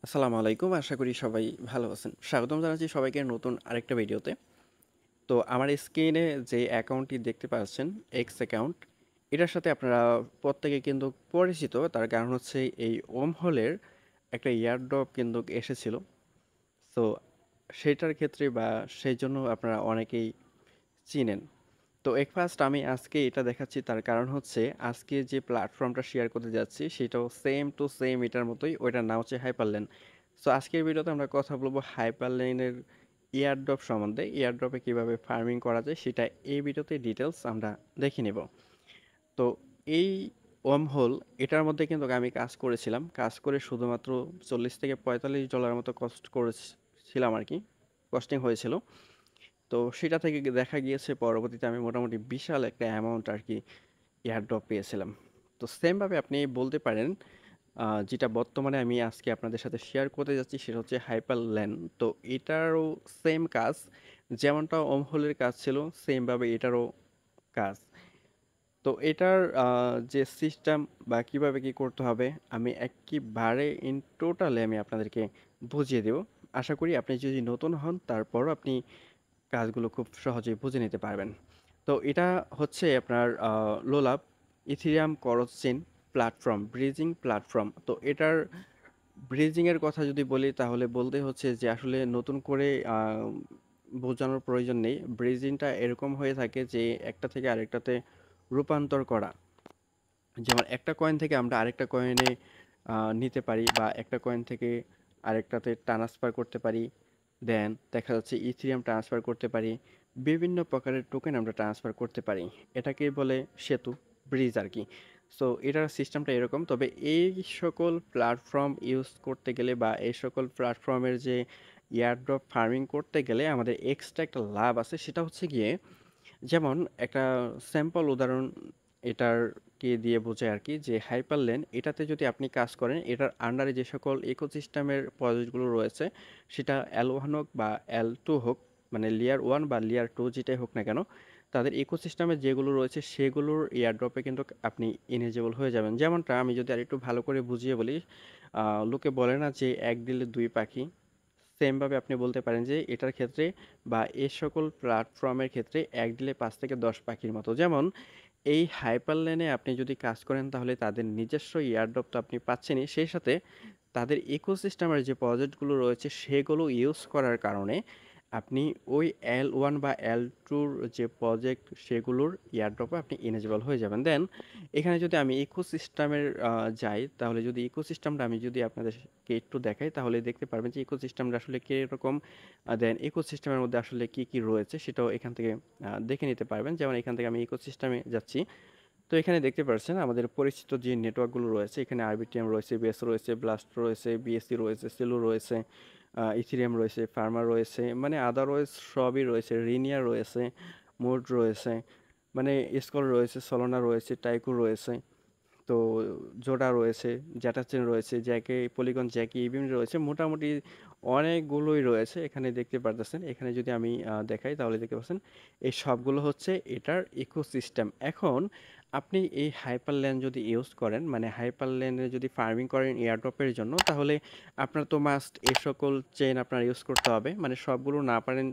আসসালামু আলাইকুম। আশা করি সবাই ভালো আছেন। স্বাগতম জানাচ্ছি সবাইকে নতুন আরেকটা ভিডিওতে। তো আমার স্ক্রিনে যে অ্যাকাউন্টটি দেখতে পাচ্ছেন, এক্স অ্যাকাউন্ট, এটার সাথে আপনারা প্রত্যেকে কিন্তু পরিচিত। তার কারণ হচ্ছে এই ওমহলের একটা এয়ারড্রপ কিন্তু এসেছিল। সো সেটার ক্ষেত্রে বা সেইজন্য আপনারা অনেকেই চিনেন। তো ফার্স্ট আমি আজকে এটা দেখাচ্ছি, তার কারণ হচ্ছে আজকে যে প্ল্যাটফর্মটা শেয়ার করতে যাচ্ছি সেটাও সেম টু সেম এটার মতোই। ওইটার নাম হচ্ছে হাইপারলেন। সো আজকের ভিডিওতে আমরা কথা বলবো হাইপারলেনের এয়ারড্রপ সম্বন্ধে। এয়ারড্রপে কিভাবে ফার্মিং করা যায় সেটা এই ভিডিওতে ডিটেলস আমরা দেখে নেব। তো এই ওয়ার্মহোল এটার মধ্যে কিন্তু আমি কাজ করেছিলাম। কাজ করে শুধুমাত্র $40 থেকে $45 মতো কস্ট করেছিলাম আর কি, কস্টিং হয়েছিল। তো সেটা থেকে দেখা গিয়েছে পরবর্তীতে আমি মোটামুটি বিশাল একটা অ্যামাউন্ট আর কি এয়ারড্রপ পেয়েছিলাম। তো সেমভাবে আপনি বলতে পারেন, যেটা বর্তমানে আমি আজকে আপনাদের সাথে শেয়ার করতে যাচ্ছি সেটা হচ্ছে হাইপার ল্যান। তো এটারও সেম কাজ, যেমনটা ওমহোলের কাজ ছিল সেমভাবে এটারও কাজ। তো এটার যে সিস্টেম বা কিভাবে কি করতে হবে আমি একেবারে ইন টোটালে আমি আপনাদেরকে বুঝিয়ে দেব। আশা করি আপনি যদি নতুন হন তারপরও আপনি কাজগুলো খুব সহজেই বুঝে নিতে পারবেন। তো এটা হচ্ছে আপনার লোলাপ ইথিরিয়াম করসচেইন প্ল্যাটফর্ম, ব্রিজিং প্ল্যাটফর্ম। তো এটার ব্রিজিংয়ের কথা যদি বলি তাহলে বলতে হচ্ছে যে আসলে নতুন করে বোঝানোর প্রয়োজন নেই। ব্রিজিংটা এরকম হয়ে থাকে যে একটা থেকে আরেকটাতে রূপান্তর করা। যেমন একটা কয়েন থেকে আমরা আরেকটা কয়েনে নিতে পারি বা একটা কয়েন থেকে আরেকটাতে ট্রান্সফার করতে পারি। দেন দেখা যাচ্ছে ইথিরিয়াম ট্রান্সফার করতে পারি। বিভিন্ন প্রকারের টোকেন আমরা ট্রান্সফার করতে পারি। এটাকেই বলে সেতু, ব্রিজ আর কি। সো এটার সিস্টেমটা এরকম। তবে এই সকল প্ল্যাটফর্ম ইউজ করতে গেলে বা এই সকল প্ল্যাটফর্মের যে এয়ারড্রপ ফার্মিং করতে গেলে আমাদের এক্সট্রা একটা লাভ আছে, সেটা হচ্ছে গিয়ে যেমন একটা স্যাম্পল উদাহরণ এটারকে দিয়ে বোঝায় আর কি, যে হাইপারলেন এটাতে যদি আপনি কাজ করেন, এটার আন্ডারে যে সকল ইকোসিস্টেমের প্রজেক্টগুলো রয়েছে সেটা L1 হোক বা L2 হোক, মানে লেয়ার 1 বা লেয়ার 2 যেটাই হোক না কেন, তাদের ইকোসিস্টেমে যেগুলো রয়েছে সেগুলোর এয়ারড্রপে কিন্তু আপনি এলিজিবল হয়ে যাবেন। যেমনটা আমি যদি আরেকটু ভালো করে বুঝিয়ে বলি, লোকে বলে না যে এক দিলে দুই পাখি, সেমভাবে আপনি বলতে পারেন যে এটার ক্ষেত্রে বা এ সকল প্ল্যাটফর্মের ক্ষেত্রে এক দিলে ৫ থেকে ১০ পাখির মতো। যেমন এই হাইপারলেনে আপনি যদি কাজ করেন তাহলে তাদের নিজস্ব এয়ারড্রপ তো আপনি পাচ্ছেনই, সেই সাথে তাদের ইকোসিস্টেমের যে প্রজেক্টগুলো রয়েছে সেগুলো ইউজ করার কারণে আপনি ওই L1 বা L2 যে প্রজেক্ট সেগুলোর এয়ারড্রপে আপনি এলিজিবল হয়ে যাবেন। দেন এখানে যদি আমি ইকোসিস্টেমের যাই, তাহলে যদি ইকোসিস্টেমটা আমি যদি আপনাদেরকে একটু দেখাই তাহলে দেখতে পারবেন যে ইকোসিস্টেমটা আসলে কিরকম। দেন ইকোসিস্টেমের মধ্যে আসলে কি কি রয়েছে সেটাও এখান থেকে দেখে নিতে পারবেন। যেমন এখান থেকে আমি ইকোসিস্টেমে যাচ্ছি। তো এখানে দেখতে পাচ্ছেন আমাদের পরিচিত যে নেটওয়ার্কগুলো রয়েছে, এখানে আরবিটিএম রয়েছে, বেস রয়েছে, ব্লাস্ট রয়েছে, বিএসসি রয়েছে, সেলু রয়েছে, ইথিরিয়াম রয়েছে, ফার্মা রয়েছে, মানে আদারওয়াইজ সবই রয়েছে, রিনিয়া রয়েছে, মোড রয়েছে, মানে স্কল রয়েছে, সলোনা রয়েছে, টাইকু রয়েছে, তো জোডা রয়েছে, জ্যাটাচেন রয়েছে, জ্যাকে, পলিগন জ্যাকি, ইভিম রয়েছে, মোটামুটি অনেকগুলোই রয়েছে এখানে দেখতে পারতেছেন। এখানে যদি আমি দেখাই তাহলে দেখতে পাচ্ছেন এই সবগুলো হচ্ছে এটার ইকোসিস্টেম। এখন আপনি এই হাইপারল্যান্ড যদি ইউজ করেন, মানে হাইপারল্যান্ডে যদি ফার্মিং করেন এয়ারড্রপের জন্য, তাহলে আপনার তো মাস্ট এই সকল চেইন আপনার ইউজ করতে হবে। মানে সবগুলো না পারেন,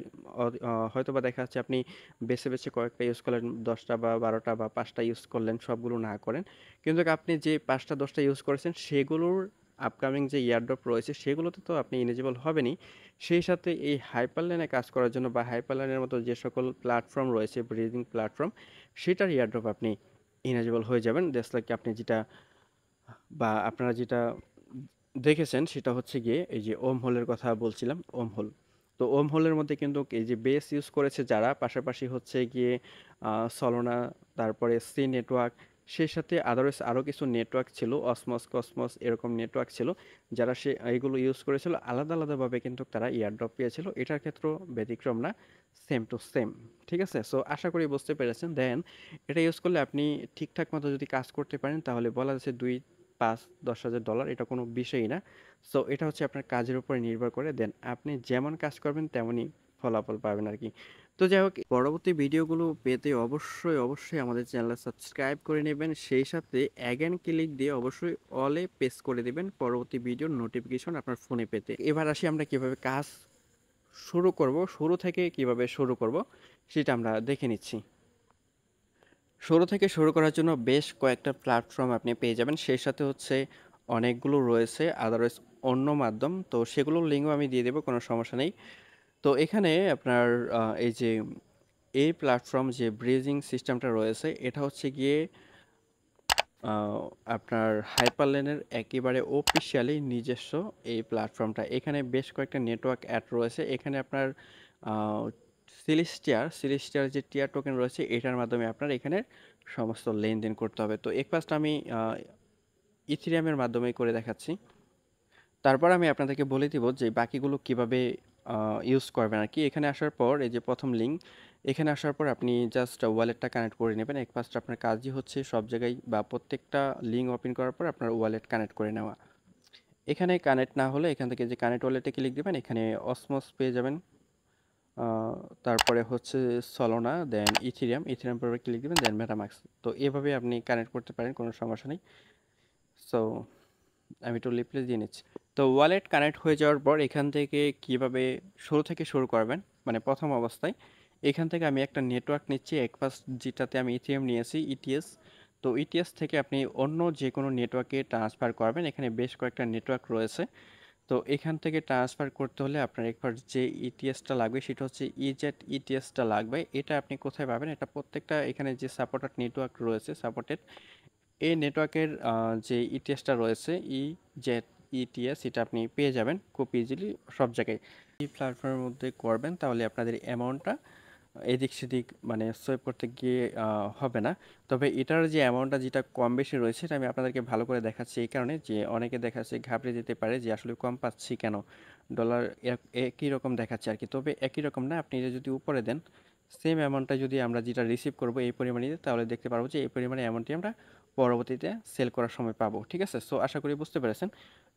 হয়তোবা দেখা যাচ্ছে আপনি বেছে বেছে কয়েকটা ইউজ করলেন, 10টা বা 12টা বা 5টা ইউজ করলেন, সবগুলো না করেন। কিন্তু আপনি যে 5টা 10টা ইউজ করেছেন সেগুলোর আপকামিং যে এয়ারড্রপ রয়েছে সেগুলোতে তো আপনি এলিজিবল হবেনই। সেই সাথে এই হাইপারল্যানে কাজ করার জন্য বা হাইপারল্যানের মতো যে সকল প্ল্যাটফর্ম রয়েছে, ব্রিজিং প্ল্যাটফর্ম, সেটার এয়ারড্রপ আপনি এলিজিবল হয়ে যাবেন। জাস্ট লাইক আপনি যেটা বা আপনারা যেটা দেখেছেন সেটা হচ্ছে গিয়ে এই যে ওম হোলের কথা বলছিলাম, ওম হোল। তো ওম হোলের মধ্যে কিন্তু এই যে বেস ইউজ করেছে যারা, পাশাপাশি হচ্ছে গিয়ে সলোনা, তারপরে সি নেটওয়ার্ক, সেই সাথে আদারওয়াইজ আরও কিছু নেটওয়ার্ক ছিল, অসমস, কসমস, এরকম নেটওয়ার্ক ছিল, যারা এইগুলো ইউজ করেছিল আলাদা আলাদাভাবে কিন্তু তারা ইয়ারড্রপ পেয়েছিল। এটার ক্ষেত্রেও ব্যতিক্রম না, সেম টু সেম। ঠিক আছে, সো আশা করি বুঝতে পেরেছেন। দেন এটা ইউজ করলে আপনি ঠিকঠাক মতো যদি কাজ করতে পারেন তাহলে বলা যাচ্ছে 2, 5, 10 হাজার ডলার এটা কোনো বিষয়ই না। সো এটা হচ্ছে আপনার কাজের উপরে নির্ভর করে। দেন আপনি যেমন কাজ করবেন তেমনই ফলাফল পাবেন আর কি। তো যাই হোক, পরবর্তী ভিডিওগুলো পেতে অবশ্যই আমাদের চ্যানেল সাবস্ক্রাইব করে নেবেন, সেই সাথে অ্যাগেন ক্লিক দিয়ে অবশ্যই অলে প্রেস করে দেবেন পরবর্তী ভিডিওর নোটিফিকেশন আপনার ফোনে পেতে। এবার আসি আমরা কিভাবে কাজ শুরু করব, শুরু থেকে কিভাবে শুরু করব সেটা আমরা দেখে নিচ্ছি। শুরু থেকে শুরু করার জন্য বেশ কয়েকটা প্ল্যাটফর্ম আপনি পেয়ে যাবেন, সেই সাথে হচ্ছে অনেকগুলো রয়েছে আদারওয়াইজ অন্য মাধ্যম, তো সেগুলোর লিঙ্কও আমি দিয়ে দেবো, কোনো সমস্যা নেই। তো এখানে আপনার এই যে এই প্ল্যাটফর্ম যে ব্রিজিং সিস্টেমটা রয়েছে, এটা হচ্ছে গিয়ে আপনার হাইপারলেনের একেবারে অফিসিয়ালি নিজস্ব এই প্ল্যাটফর্মটা। এখানে বেশ কয়েকটা নেটওয়ার্ক অ্যাড রয়েছে। এখানে আপনার সিলিস্টিয়ার যে টিয়ার টোকেন রয়েছে, এটার মাধ্যমে আপনার এখানে সমস্ত লেনদেন করতে হবে। তো এক ফার্স্ট আমি ইথিরিয়ামের মাধ্যমে করে দেখাচ্ছি, তারপর আমি আপনাদেরকে বলে দিব যে বাকিগুলো কিভাবে ইউজ করবেন আর কি। এখানে আসার পর এই যে প্রথম লিঙ্ক, এখানে আসার পর আপনি জাস্ট ওয়ালেটটা কানেক্ট করে নেবেন। এক ফার্স্ট আপনার কাজই হচ্ছে সব জায়গায় বা প্রত্যেকটা লিঙ্ক ওপেন করার পর আপনার ওয়ালেট কানেক্ট করে নেওয়া। এখানে কানেক্ট না হলে এখান থেকে যে কানেক্ট ওয়ালেটে ক্লিক দিবেন, এখানে অসমস পেয়ে যাবেন। তারপরে হচ্ছে সলোনা, দেন ইথিরিয়াম পরে ক্লিক দিবেন, দেন মেটামাস্ক। তো এভাবে আপনি কানেক্ট করতে পারেন, কোনো সমস্যা নেই। সো আমি একটু রিপ্লেস দিয়ে নিচ্ছি। তো ওয়ালেট কানেক্ট হয়ে যাওয়ার পর এখান থেকে কিভাবে শুরু থেকে শুরু করবেন, মানে প্রথম অবস্থায় এখান থেকে আমি একটা নেটওয়ার্ক নিচ্ছি। এক ফার্স্ট যেটাতে আমি ইথিরিয়াম নিয়েছি, ইটিএস। তো ইটিএস থেকে আপনি অন্য যে কোনো নেটওয়ার্কে ট্রান্সফার করবেন। এখানে বেশ কয়েকটা নেটওয়ার্ক রয়েছে। তো এখান থেকে ট্রান্সফার করতে হলে আপনার একবার যে ইটিএসটা লাগবে সেটা হচ্ছে ইজেট ইটিএসটা লাগবে। এটা আপনি কোথায় পাবেন? এটা প্রত্যেকটা এখানে যে সাপোর্টেড নেটওয়ার্ক রয়েছে, সাপোর্টেড এই নেটওয়ার্কের যে ইটিএসটা রয়েছে, ইজেট ইটিএস, এটা আপনি পেয়ে যাবেন খুব ইজিলি সব জায়গায়। এই প্ল্যাটফর্মের মধ্যে করবেন, তাহলে আপনাদের অ্যামাউন্টটা এদিক সেদিক মানে সোয়েপ করতে গিয়ে হবে না। তবে এটার যে অ্যামাউন্টটা যেটা কম বেশি রয়েছে, এটা আমি আপনাদেরকে ভালো করে দেখাচ্ছি এই কারণে যে অনেকে দেখাচ্ছে ঘাবড়ে যেতে পারে যে আসলে কম পাচ্ছি কেন, ডলার একই রকম দেখাচ্ছে আর কি। তবে একই রকম না, আপনি এটা যদি উপরে দেন সেম অ্যামাউন্টটা যদি আমরা যেটা রিসিভ করবো এই পরিমাণে, তাহলে দেখতে পারবো যে এই পরিমাণে অ্যামাউন্টটি আমরা পরবর্তীতে সেল করার সময় পাবো। ঠিক আছে, সো আশা করি বুঝতে পেরেছেন।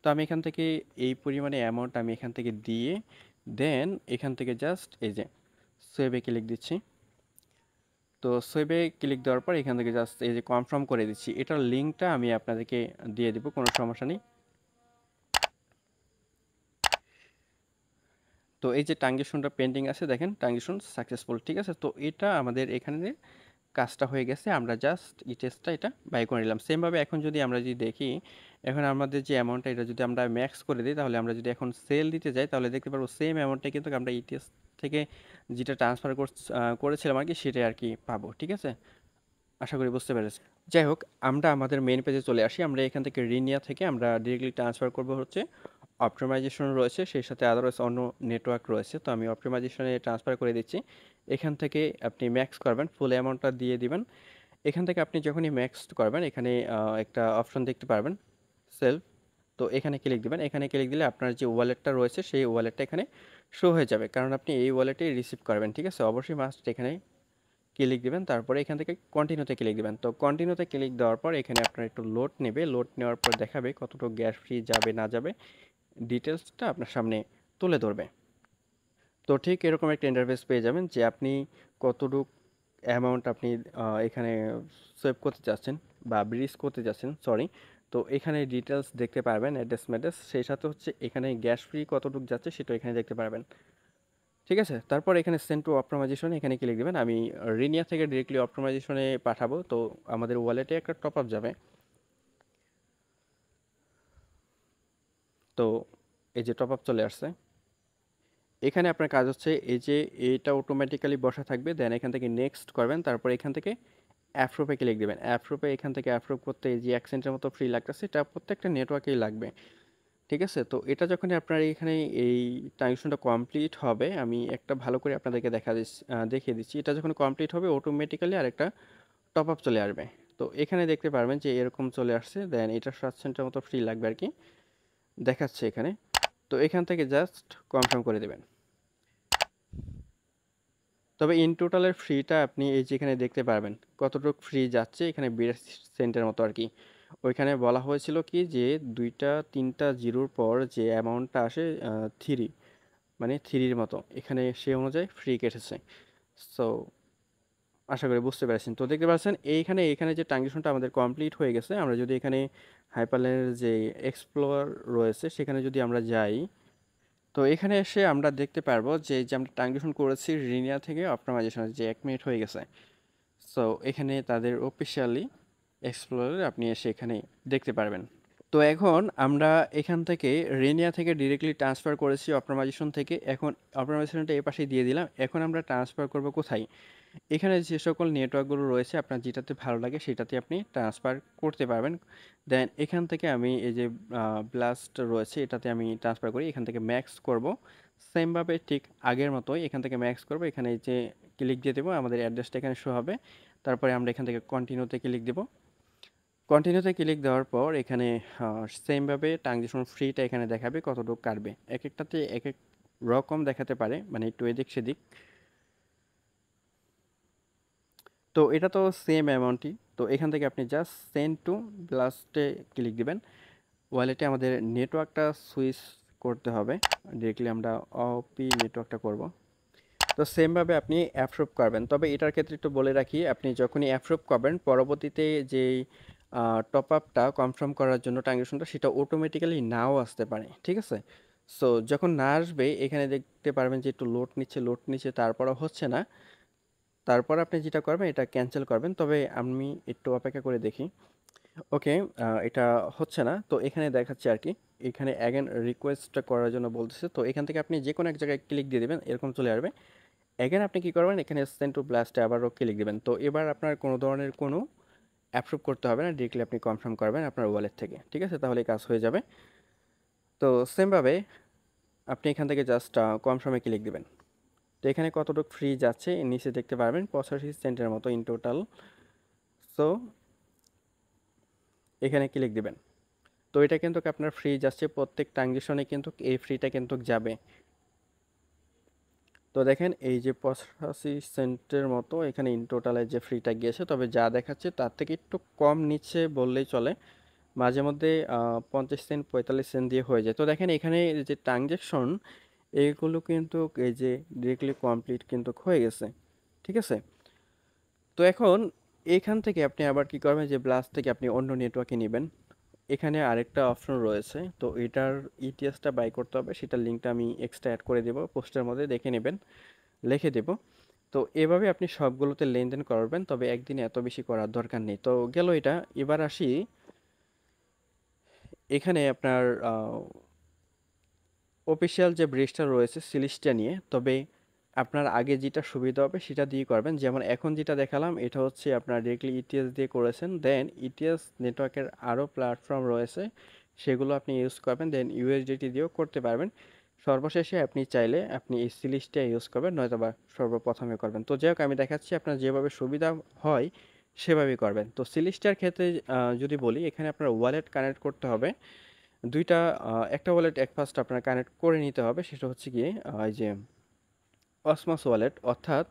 তো আমি এখান থেকে এই পরিমাণে অ্যামাউন্ট আমি এখান থেকে দিয়ে দেন এখান থেকে জাস্ট এই যে সেভে ক্লিক দিচ্ছি। তো সেভে ক্লিক দেওয়ার পর এখান থেকে জাস্ট এই যে কনফার্ম করে দিচ্ছি। এটার লিঙ্কটা আমি আপনাদেরকে দিয়ে দিব, কোনো সমস্যা নেই। তো এই যে ট্রানজ্যাকশনটা পেন্ডিং আছে, দেখেন ট্রানজ্যাকশন সাকসেসফুল। ঠিক আছে, তো এটা আমাদের এখানে কাজটা হয়ে গেছে। আমরা জাস্ট ইটেস্টটা এটা বাই করে নিলাম। সেমভাবে এখন যদি আমরা যদি দেখি, এখন আমাদের যে অ্যামাউন্টটা এটা যদি আমরা ম্যাক্স করে দিই, তাহলে আমরা যদি এখন সেল দিতে যাই তাহলে দেখতে পারবো সেম অ্যামাউন্টটা কিন্তু আমরা ইটিএস থেকে যেটা ট্রান্সফার করেছিলাম আর কি, সেটাই আর কি পাবো। ঠিক আছে, আশা করি বুঝতে পেরেছি। যাই হোক, আমরা আমাদের মেন পেজে চলে আসি। আমরা এখান থেকে রিনিয়া থেকে আমরা ডিরেক্টলি ট্রান্সফার করব হচ্ছে অপটিমাইজেশন রয়েছে, সেই সাথে আদারওয়াইজ অন্য নেটওয়ার্ক রয়েছে। তো আমি অপটিমাইজেশনে ট্রান্সফার করে দিচ্ছি। এখান থেকে আপনি ম্যাক্স করবেন, ফুল অ্যামাউন্টটা দিয়ে দিবেন। এখান থেকে আপনি যখনই ম্যাক্স করবেন, এখানে একটা অপশন দেখতে পারবেন সেলফ। তো এখানে ক্লিক দিবেন। এখানে ক্লিক দিলে আপনার যে ওয়ালেটটা রয়েছে সেই ওয়ালেটটা এখানে শো হয়ে যাবে, কারণ আপনি এই ওয়ালেটেই রিসিভ করবেন। ঠিক আছে, অবশ্যই মাস্ট এখানে ক্লিক দিবেন, তারপরে এখান থেকে কন্টিনিউতে ক্লিক দিবেন। তো কন্টিনিউতে ক্লিক দেওয়ার পর এখানে আপনার একটু লোড নেবে, লোড নেওয়ার পর দেখাবে কতটুকু গ্যাস ফ্রি যাবে না যাবে, ডিটেলসটা আপনার সামনে তুলে ধরবে। তো ঠিক এরকম একটা ইন্টারফেস পেয়ে যাবেন যে আপনি কতটুকু অ্যামাউন্ট আপনি এখানে সেভ করতে চাচ্ছেন বা ব্রিজ করতে চাচ্ছেন, সরি। তো এখানে ডিটেলস দেখতে পারবেন, অ্যাড্রেস ম্যাড্রেস, সেই সাথে হচ্ছে এখানে গ্যাস ফ্রি কতটুকু যাচ্ছে সেটা এখানে দেখতে পারবেন। ঠিক আছে, তারপর এখানে সেন্ড টু অপটিমাইজেশন এখানে ক্লিক দেবেন। আমি রিনিয়া থেকে ডিরেক্টলি অপটিমাইজেশনে পাঠাবো, তো আমাদের ওয়ালেটে একটা টপ আপ যাবে। তো এই যে টপ আপ চলে আসছে, এখানে আপনার কাজ হচ্ছে এই যে এটা অটোমেটিক্যালি বসা থাকবে, দেন এখান থেকে নেক্সট করবেন, তারপর এখান থেকে অ্যাপ্রুভে ক্লিক দেবেন। অ্যাপ্রুভে এখান থেকে অ্যাপ্রুভ করতে এই যে অ্যাকসেন্টের মতো ফ্রি লাগতেছে, এটা প্রত্যেকটা নেটওয়ার্কেই লাগবে। ঠিক আছে, তো এটা যখনই আপনার এখানে এই ট্রানজ্যাকশনটা কমপ্লিট হবে, আমি একটা ভালো করে আপনাদেরকে দেখিয়ে দিচ্ছি। এটা যখন কমপ্লিট হবে অটোমেটিক্যালি আরেকটা টপ আপ চলে আসবে। তো এখানে দেখতে পারবেন যে এরকম চলে আসছে, দেন এটা 7 সেন্টের মতো ফ্রি লাগবে আর কি, দেখাচ্ছে এখানে। তো এখান থেকে জাস্ট কনফার্ম করে দেবেন। তবে ইন টোটালের ফ্রিটা আপনি এই যেখানে দেখতে পারবেন কতটুকু ফ্রি যাচ্ছে, এখানে 82 সেন্টের মতো আর কি। ওইখানে বলা হয়েছিল কি যে 2টা 3টা জিরোর পর যে অ্যামাউন্টটা আসে, থ্রি মানে 3-র মতো এখানে সে অনুযায়ী ফ্রি কেটেছে। সো আশা করি বুঝতে পেরেছেন। তো দেখতে পাচ্ছেন এখানে যে ট্রানজিশনটা আমাদের কমপ্লিট হয়ে গেছে। আমরা যদি এখানে হাইপারলাইনের যে এক্সপ্লোরার রয়েছে সেখানে যদি আমরা যাই, তো এখানে এসে আমরা দেখতে পারবো যে এই যে আমরা ট্রানজিশন করেছি রিনিয়া থেকে অপটিমাইজেশন যে 1 মিনিট হয়ে গেছে। সো এখানে তাদের অফিসিয়ালি এক্সপ্লোরার আপনি এসে এখানে দেখতে পারবেন। তো এখন আমরা এখান থেকে রেনিয়া থেকে ডিরেক্টলি ট্রান্সফার করেছি অপটিমাইজেশন থেকে। এখন অপটিমাইজেশনটা এই পাশে দিয়ে দিলাম। এখন আমরা ট্রান্সফার করব কোথায়? এখানে যে সকল নেটওয়ার্কগুলো রয়েছে আপনার যেটাতে ভালো লাগে সেটাতে আপনি ট্রান্সফার করতে পারবেন। দেন এখান থেকে আমি এই যে ব্লাস্ট রয়েছে এটাতে আমি ট্রান্সফার করি। এখান থেকে ম্যাক্স করব। সেমভাবে ঠিক আগের মতোই এখান থেকে ম্যাক্স করব। এখানে এই যে ক্লিক দিয়ে দেবো, আমাদের অ্যাড্রেসটা এখানে শো হবে। তারপরে আমরা এখান থেকে কন্টিনিউতে ক্লিক দেবো। কন্টিনিউতে ক্লিক দেওয়ার পর এখানে সেমভাবে ট্রানজিশন ফ্রিটা এখানে দেখাবে কতটুকু কাটবে। এক একটাতে এক এক রকম দেখাতে পারে, মানে একটু এদিক সেদিক। তো এটা তো সেম অ্যামাউন্টই। তো এখান থেকে আপনি জাস্ট সেন্ড টু ব্লাস্টে ক্লিক দিবেন। ওয়ালেটে আমাদের নেটওয়ার্কটা সুইচ করতে হবে। ডিরেক্টলি আমরা অপি নেটওয়ার্কটা করব। তো সেমভাবে আপনি অ্যাপ্রুভ করবেন। তবে এটার ক্ষেত্রে একটু বলে রাখি, আপনি যখনই অ্যাপ্রুভ করবেন পরবর্তীতে যেই টপ আপটা কনফার্ম করার জন্য ট্রানজ্যাকশনটা সেটা অটোমেটিক্যালি নাও আসতে পারে, ঠিক আছে? সো যখন না আসবে এখানে দেখতে পারবেন যে একটু লোড নিচ্ছে তারপরও হচ্ছে না। তারপর আপনি যেটা করবেন এটা ক্যান্সেল করবেন। তবে আমি একটু অপেক্ষা করে দেখি। ওকে, এটা হচ্ছে না। তো এখানে দেখাচ্ছে আর কি, এখানে অ্যাগেন রিকোয়েস্টটা করার জন্য বলতেছে। তো এখান থেকে আপনি যে কোনো এক জায়গায় ক্লিক দিয়ে দেবেন, এরকম চলে আসবে। এগেন আপনি কি করবেন, এখানে সেন্ড টু ব্লাস্টে আবারও ক্লিক দিবেন। তো এবার আপনার কোনো ধরনের কোনো অ্যাপ্রুভ করতে হবে না, ডিরেক্টলি আপনি কনফার্ম করবেন আপনার ওয়ালেট থেকে, ঠিক আছে? তাহলে কাজ হয়ে যাবে। তো সেমভাবে আপনি এখান থেকে জাস্ট কনফার্মে ক্লিক দিবেন। তো এখানে কতটুকু ফ্রি যাচ্ছে নিচে দেখতে পারবেন 85 সেন্টের মতো ইন টোটাল। সো এখানে ক্লিক দিবেন। তো এটা কিন্তু আপনার ফ্রি যাচ্ছে, প্রত্যেক ট্রানজেকশনে কিন্তু এই ফ্রিটা কিন্তু যাবে। তো দেখেন এই যে 85 সেন্টের মতো এখানে ইন টোটালে যে ফ্রিটা গিয়েছে, তবে যা দেখাচ্ছে তার থেকে একটু কম নিচ্ছে বললেই চলে। মাঝে মধ্যে 50 সেন্ট 45 সেন্ট দিয়ে হয়ে যায়। তো দেখেন এখানে যে ট্রানজেকশন এইগুলো কিন্তু এই যে ডিরেক্টলি কমপ্লিট কিন্তু হয়ে গেছে, ঠিক আছে? তো এখন এখান থেকে আপনি আবার কি করবেন, যে ব্লাস থেকে আপনি অন্য নেটওয়ার্কে নেবেন। এখানে আরেকটা অপশন রয়েছে, তো এটার ইটিএসটা বাই করতে হবে, সেটার লিঙ্কটা আমি এক্সট্রা অ্যাড করে দেবো পোস্টের মধ্যে, দেখে নেবেন, লিখে দেব। তো এভাবে আপনি সবগুলোতে লেনদেন করবেন, তবে একদিনে এত বেশি করার দরকার নেই। তো গেল এটা। এবার আসি এখানে আপনার অফিসিয়াল যে ব্রিজটা রয়েছে সিলিসটা নিয়ে। তবে আপনার আগে যেটা সুবিধা হবে সেটা দিয়ে করবেন। যেমন এখন যেটা দেখালাম এটা হচ্ছে আপনার ডিরেক্টলি ইটিএস দিয়ে করেছেন। দেন ইটিএস নেটওয়ার্কের আরও প্ল্যাটফর্ম রয়েছে, সেগুলো আপনি ইউজ করবেন। দেন ইউএসডিটি দিয়েও করতে পারবেন। সর্বশেষে আপনি চাইলে আপনি এই সিলিসটা ইউজ করবেন, নয়তো বা সর্বপ্রথমে করবেন। তো যাই হোক আমি দেখাচ্ছি, আপনার যেভাবে সুবিধা হয় সেভাবেই করবেন। তো সিলিসটার ক্ষেত্রে যদি বলি, এখানে আপনার ওয়ালেট কানেক্ট করতে হবে দুইটা। একটা ওয়ালেট ফার্স্ট আপনার কানেক্ট করে নিতে হবে, সেটা হচ্ছে গিয়ে এই যে অসমস ওয়ালেট, অর্থাৎ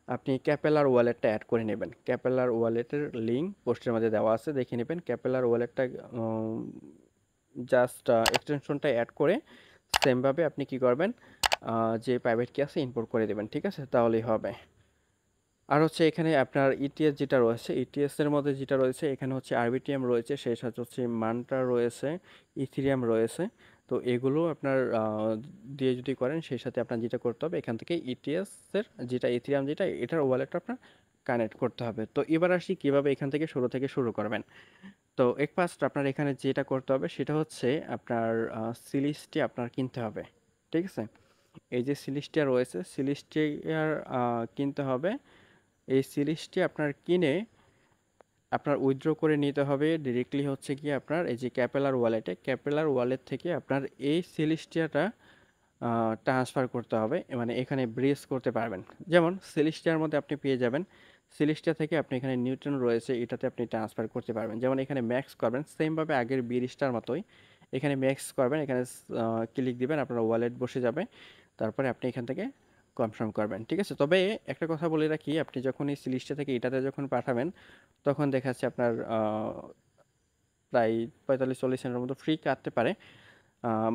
আপনি ক্যাপেলার ওয়ালেটটা অ্যাড করে নেবেন। ক্যাপেলার ওয়ালেটের লিঙ্ক পোস্টের মধ্যে দেওয়া আছে, দেখে নেবেন। ক্যাপেলার ওয়ালেটটা জাস্ট এক্সটেনশনটা অ্যাড করে সেমভাবে আপনি কি করবেন, যে প্রাইভেট কি আছে ইম্পোর্ট করে দেবেন, ঠিক আছে? তাহলেই হবে। আর হচ্ছে এখানে আপনার ইটিএস যেটা রয়েছে, ইটিএস এর মধ্যে যেটা রয়েছে এখানে হচ্ছে আরবিটিএম রয়েছে, সেই সাথে হচ্ছে মান্ট্রা রয়েছে, ইথিরিয়াম রয়েছে। তো এগুলো আপনার দিয়ে যদি করেন, সেই সাথে আপনার যেটা করতে হবে এখান থেকে ইটিএস এর যেটা ইথিরিয়াম যেটা এটার ওয়ালেটটা আপনার কানেক্ট করতে হবে। তো এবার আসি কিভাবে এখান থেকে শুরু করবেন। তো ফার্স্ট আপনার এখানে যেটা করতে হবে সেটা হচ্ছে আপনার সিলিসটি আপনার কিনতে হবে, ঠিক আছে? এই যে সিলিসটিয়া রয়েছে, সিলিসটিয়ার কিনতে হবে। এই সিরিজটি আপনার কিনে আপনার উইথড্র করে নিতে হবে ডিরেক্টলি হচ্ছে কি আপনার এই যে ক্যাপেলার ওয়ালেটে। ক্যাপেলার ওয়ালেট থেকে আপনার এই সিলিস্টিয়াটা ট্রান্সফার করতে হবে, মানে এখানে ব্রিজ করতে পারবেন। যেমন সিলিস্টিয়ার মধ্যে আপনি পেয়ে যাবেন, সিলিস্টিয়া থেকে আপনি এখানে নিউটন রয়েছে এটাতে আপনি ট্রান্সফার করতে পারবেন। যেমন এখানে ম্যাক্স করবেন সেমভাবে আগের ব্রিজটার মতোই, এখানে ম্যাক্স করবেন, এখানে ক্লিক দিবেন, আপনার ওয়ালেট বসে যাবে। তারপরে আপনি এখান থেকে কনফার্ম করবেন, ঠিক আছে? তবে একটা কথা বলে রাখি, আপনি যখন এই সিলিস্টা থেকে এটাতে যখন পাঠাবেন তখন দেখা যাচ্ছে আপনার প্রায় 45-40 সেন্টের মতো ফ্রি কাটতে পারে।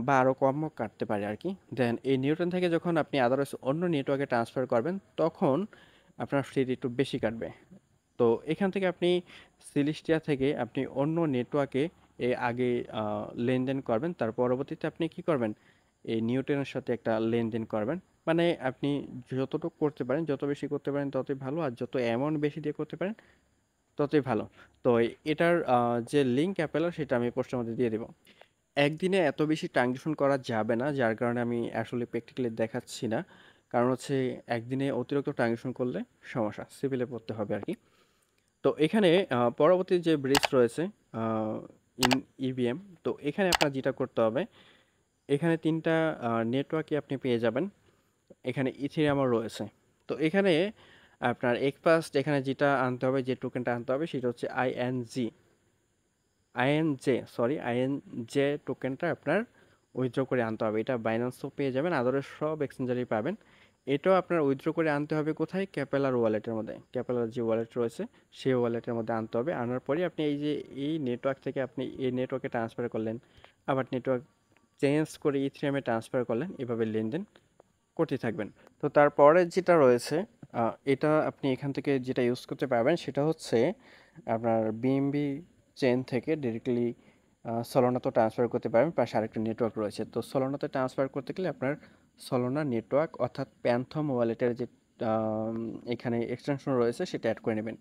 বা আরও কমও কাটতে পারে আর কি। দেন এই নিউটন থেকে যখন আপনি আদারওয়াইজ অন্য নেটওয়ার্কে ট্রান্সফার করবেন তখন আপনার ফ্রিতে একটু বেশি কাটবে। তো এখান থেকে আপনি সিলিস্টিয়া থেকে আপনি অন্য নেটওয়ার্কে আগে লেনদেন করবেন, তার পরবর্তীতে আপনি কি করবেন, এই নিউটনের সাথে একটা লেনদেন করবেন। মানে আপনি যতটুকু করতে পারেন, যত বেশি করতে পারেন ততই ভালো, আর যত অ্যামাউন্ট বেশি দিয়ে করতে পারেন ততই ভালো। তো এটার যে লিঙ্ক অ্যাপেলের সেটা আমি পোস্টের মধ্যে দিয়ে দেবো। একদিনে এত বেশি ট্রানজ্যাকশন করা যাবে না, যার কারণে আমি আসলে প্র্যাকটিক্যালি দেখাচ্ছি না। কারণ হচ্ছে একদিনে অতিরিক্ত ট্রানজ্যাকশন করলে সমস্যা, সিভিলে পড়তে হবে আর কি। তো এখানে পরবর্তী যে ব্রিজ রয়েছে ইন ইভিএম, তো এখানে আপনার যেটা করতে হবে, এখানে 3টা নেটওয়ার্কই আপনি পেয়ে যাবেন। এখানে ইথেরিয়ামও রয়েছে। তো এখানে আপনার ফার্স্ট এখানে যেটা আনতে হবে, যে টোকেনটা আনতে হবে সেটা হচ্ছে আইএনজে টোকেনটা আপনার উইথড্র করে আনতে হবে। এটা বাইন্যান্সও পেয়ে যাবেন, আদারওয়াইজ সব এক্সচেঞ্জারেই পাবেন। এটাও আপনার উইথড্র করে আনতে হবে কোথায়, ক্যাপেলার ওয়ালেটের মধ্যে। ক্যাপেলার যে ওয়ালেট রয়েছে সেই ওয়ালেটের মধ্যে আনতে হবে। আনার পরে আপনি এই যে এই নেটওয়ার্ক থেকে আপনি এই নেটওয়ার্কে ট্রান্সফার করলেন, আবার নেটওয়ার্ক চেঞ্জ করে ইথিরিয়ামে ট্রান্সফার করলেন, এভাবে লেনদেন করতে থাকবেন। তো তারপরে যেটা রয়েছে, এটা আপনি এখান থেকে যেটা ইউজ করতে পারবেন সেটা হচ্ছে আপনার বিএমবি চেন থেকে ডিরেক্টলি সলোনাতে ট্রান্সফার করতে পারবেন। পাশে আরেকটা নেটওয়ার্ক রয়েছে, তো সলোনাতে ট্রান্সফার করতে গেলে আপনার সলোনা নেটওয়ার্ক অর্থাৎ প্যান্থম ওয়ালেটের যে এখানে এক্সটেনশন রয়েছে সেটা অ্যাড করে নেবেন।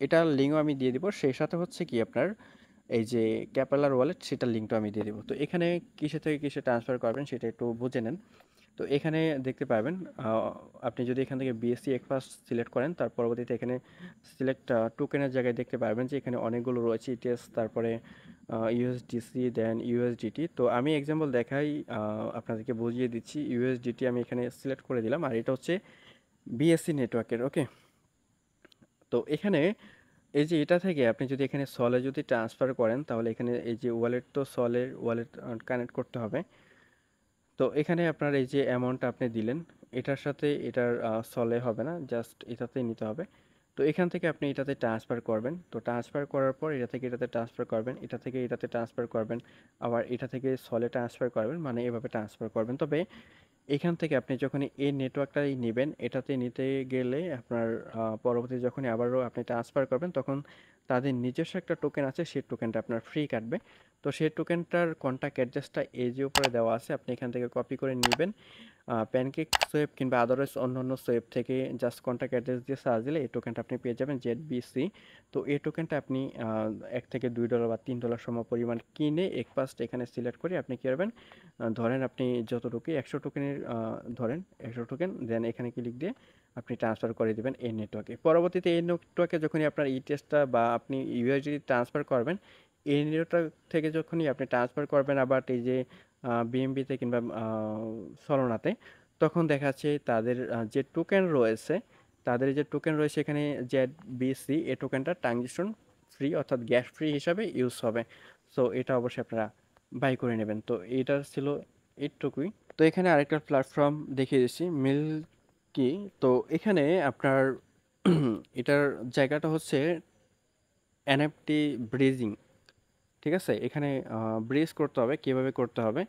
এটার লিঙ্কও আমি দিয়ে দিব, সেই সাথে হচ্ছে কি আপনার এই যে ক্যাপেলার ওয়ালেট সেটার লিঙ্কটা আমি দিয়ে দেবো। তো এখানে কিসে থেকে কিসে ট্রান্সফার করবেন সেটা একটু বুঝে নেন। তো এখানে দেখতে পাবেন, আপনি যদি এখান থেকে বিএসসি এক্সপার্ট সিলেক্ট করেন, তার পরবর্তীতে এখানে সিলেক্ট টোকেনের জায়গায় দেখতে পারবেন যে এখানে অনেকগুলো রয়েছে, ইটিএস, তারপরে ইউএসডিসি, দেন ইউএসডিটি। তো আমি এক্সাম্পল দেখাই, আপনাদেরকে বুঝিয়ে দিচ্ছি। ইউএসডিটি আমি এখানে সিলেক্ট করে দিলাম, আর এটা হচ্ছে বিএসসি নেটওয়ার্কের। ওকে, তো এখানে এই যে এটা থেকে আপনি যদি এখানে সলে যদি ট্রান্সফার করেন, তাহলে এখানে এই যে ওয়ালেট, তো সলের ওয়ালেট কানেক্ট করতে হবে। তো এখানে আপনার এই যে অ্যামাউন্টটা আপনি দিলেন, এটার সাথে এটার সলে হবে না, জাস্ট এটাতেই নিতে হবে। তো এখান থেকে আপনি এটাতে ট্রান্সফার করবেন। তো ট্রান্সফার করার পর এটা থেকে এটাতে ট্রান্সফার করবেন, এটা থেকে এটাতে ট্রান্সফার করবেন, আবার এটা থেকে সলে ট্রান্সফার করবেন, মানে এভাবে ট্রান্সফার করবেন। তবে এখান থেকে আপনি যখনই এই নেটওয়ার্কটাই নেবেন, এটাতে নিতে গেলে আপনার পরবর্তী যখনই আবারও আপনি ট্রান্সফার করবেন, তখন তাদের নিজস্ব একটা টোকেন আছে, সেই টোকেনটা আপনার ফ্রি কাটবে। তো সেই টোকেনটার কন্ট্যাক্ট অ্যাড্রেসটা এই যে উপরে দেওয়া আছে, আপনি এখান থেকে কপি করে নেবেন। প্যানকেক সোয়েব কিংবা আদারওয়াইজ অন্যান্য সোয়েব থেকে জাস্ট কন্ট্যাক্ট অ্যাড্রেস দিয়ে সার্চ দিলে এই টোকেনটা আপনি পেয়ে যাবেন, জেডবিসি। তো এই টোকেনটা আপনি $1 থেকে $2 বা $3 সম পরিমাণ কিনে ফার্স্ট এখানে সিলেক্ট করে আপনি কী করবেন, ধরেন আপনি যতটুকু 100 টোকেনের ধরেন 100 টোকেন, দেন এখানে ক্লিক দিয়ে আপনি ট্রান্সফার করে দেবেন এই নেটওয়ার্কে। পরবর্তীতে এই নেটওয়ার্কে যখনই আপনার টেস্টটা বা আপনি ইউএসডি ট্রান্সফার করবেন, এই নেটওয়ার্ক থেকে যখনই আপনি ট্রান্সফার করবেন আবার এই যে বিএমবিতে কিংবা সলোনাতে, তখন দেখা যাচ্ছে তাদের যে টোকেন রয়েছে, তাদের যে টোকেন রয়েছে এখানে জেডবিসি, এই টোকেনটা ট্রানজিশন ফ্রি অর্থাৎ গ্যাস ফ্রি হিসাবে ইউজ হবে। সো এটা অবশ্যই আপনারা বাই করে নেবেন। তো এটা ছিল এইটুকুই। তো এখানে আরেকটা প্ল্যাটফর্ম দেখিয়ে দিচ্ছি, মিল্কি। তো এখানে আপনার এটার জায়গাটা হচ্ছে এনএফটি ব্রিজিং। ঠিক আছে, এখানে ব্রিজ করতে হবে। কিভাবে করতে হবে,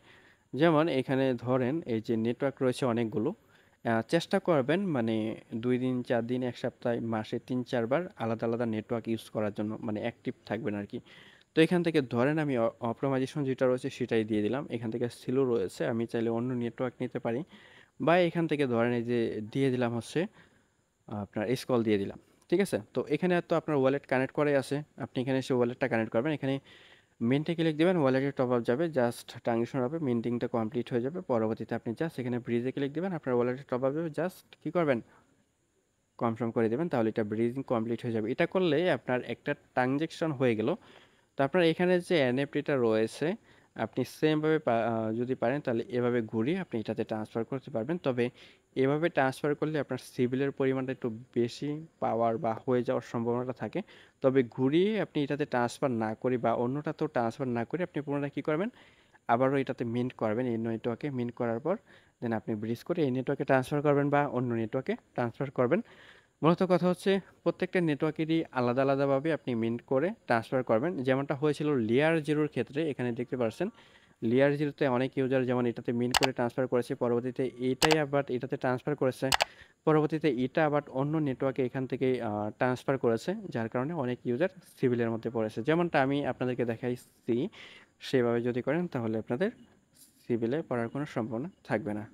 যেমন এখানে ধরেন এই যে নেটওয়ার্ক রয়েছে অনেকগুলো, চেষ্টা করবেন মানে 2 দিন 4 দিন 1 সপ্তাহে মাসে 3-4 বার আলাদা আলাদা নেটওয়ার্ক ইউজ করার জন্য, মানে অ্যাক্টিভ থাকবেন আর কি। তো এখান থেকে ধরেন আমি অপটিমাইজেশন যেটা রয়েছে সেটাই দিয়ে দিলাম। এখান থেকে স্লো রয়েছে, আমি চাইলে অন্য নেটওয়ার্ক নিতে পারি, বা এখান থেকে ধরেন এই যে দিয়ে দিলাম হচ্ছে আপনার স্কল দিয়ে দিলাম। ঠিক আছে, তো এখানে তো আপনার ওয়ালেট কানেক্ট করাই আছে, আপনি এখানে এসে ওয়ালেটটা কানেক্ট করবেন। এখানে মিন্টে ক্লিক দেবেন, ওয়ালেটে টপ আপ যাবে, জাস্ট ট্রানজেকশন হবে, মিন্টিংটা কমপ্লিট হয়ে যাবে। পরবর্তীতে আপনি জাস্ট এখানে ব্রিজে ক্লিক দেবেন, আপনার ওয়ালেটে টপ আপ যাবে, জাস্ট কী করবেন, কনফার্ম করে দেবেন, তাহলে এটা ব্রিজিং কমপ্লিট হয়ে যাবে। এটা করলে আপনার একটা ট্রানজেকশন হয়ে গেল। তো আপনার এখানে যে এনএফটিটা রয়েছে, আপনি সেমভাবে যদি পারেন তাহলে এভাবে ঘুরিয়ে আপনি এটাতে ট্রান্সফার করতে পারবেন। তবে এভাবে ট্রান্সফার করলে আপনার সিবিলের পরিমাণটা একটু বেশি পাওয়ার বা হয়ে যাওয়ার সম্ভাবনাটা থাকে। তবে ঘুরিয়ে আপনি এটাতে ট্রান্সফার না করে বা অন্যটাতেও ট্রান্সফার না করে আপনি পুনরায় কী করবেন, আবারও এটাতে মিন্ট করবেন, এই নেটওয়ার্কে মিন্ট করার পর দেন আপনি ব্রিজ করে এই নেটওয়ার্কে ট্রান্সফার করবেন বা অন্য নেটওয়ার্কে ট্রান্সফার করবেন। মূলত কথা হচ্ছে প্রত্যেকটা নেটওয়ার্কেরই আলাদা আলাদাভাবে আপনি মিন্ট করে ট্রান্সফার করবেন, যেমনটা হয়েছিল লেয়ার জিরোর ক্ষেত্রে। এখানে দেখতে পাচ্ছেন লেয়ার 0 তে অনেক ইউজার যেমন এটাতে মিন করে ট্রান্সফার করেছে, পরবর্তীতে এটাই আবার এটাতে ট্রান্সফার করেছে। পরবর্তীতে এটা আবার অন্য নেটওয়ার্কে এখান থেকে ট্রান্সফার করেছে, যার কারণে অনেক ইউজার সিভিলের মধ্যে পড়েছে। যেমনটা আমি আপনাদেরকে দেখাইছি, সেভাবে যদি করেন তাহলে আপনাদের সিভিলে পড়ার কোনো সম্ভাবনা থাকবে না।